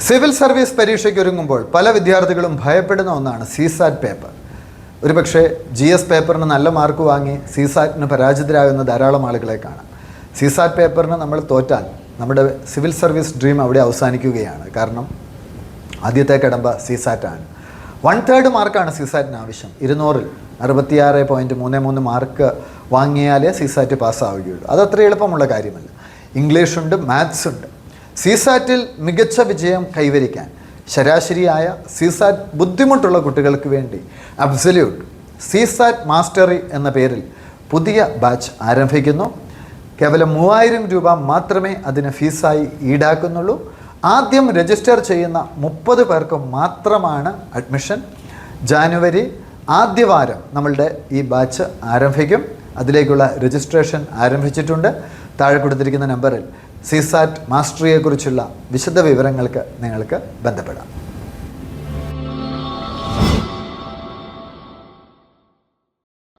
Civil service പരീക്ഷയ്ക്ക് ഒരുങ്ങുമ്പോൾ പല വിദ്യാർത്ഥികളും ഭയപ്പെടുന്ന ഒന്നാണ് സിസാറ്റ് പേപ്പർ. ഒരുപക്ഷെ GS പേപ്പറിന് നല്ല മാർക്ക് വാങ്ങി സിസാറ്റിന് പരാജിതരാകുന്ന ധാരാളം ആളുകളെ കാണാം. സിസാറ്റ് പേപ്പറിന് നമ്മൾ തോറ്റാൽ നമ്മുടെ സിവിൽ സർവീസ് ഡ്രീം അവിടെ അവസാനിക്കുകയാണ്. കാരണം ആദ്യത്തെ കടമ്പ സിസാറ്റാണ്. 1/3 മാർക്കാണ് സിസാറ്റിന് ആവശ്യം. 200-ൽ 66.33 മാർക്ക് വാങ്ങിയാലേ സിസാറ്റ് പാസ്സാവുകയുള്ളൂ. അതത്ര എളുപ്പമുള്ള കാര്യമല്ല. ഇംഗ്ലീഷുണ്ട്, മാത്സ് ഉണ്ട്. സിസാറ്റിൽ മികച്ച വിജയം കൈവരിക്കാൻ ശരാശരിയായ സിസാറ്റ് ബുദ്ധിമുട്ടുള്ള കുട്ടികൾക്ക് വേണ്ടി അബ്സല്യൂട്ട് സിസാറ്റ് മാസ്റ്ററി എന്ന പേരിൽ പുതിയ ബാച്ച് ആരംഭിക്കുന്നു. കേവലം 3000 രൂപ മാത്രമേ അതിന് ഫീസായി ഈടാക്കുന്നുള്ളൂ. ആദ്യം രജിസ്റ്റർ ചെയ്യുന്ന 30 പേർക്ക് മാത്രമാണ് അഡ്മിഷൻ. ജാനുവരി ആദ്യവാരം നമ്മളുടെ ഈ ബാച്ച് ആരംഭിക്കും. അതിലേക്കുള്ള രജിസ്ട്രേഷൻ ആരംഭിച്ചിട്ടുണ്ട്. താഴെ കൊടുത്തിരിക്കുന്ന നമ്പറിൽ സിസാറ്റ് മാസ്റ്ററിയെക്കുറിച്ചുള്ള വിശദ വിവരങ്ങൾക്ക് നിങ്ങൾക്ക് ബന്ധപ്പെടാം.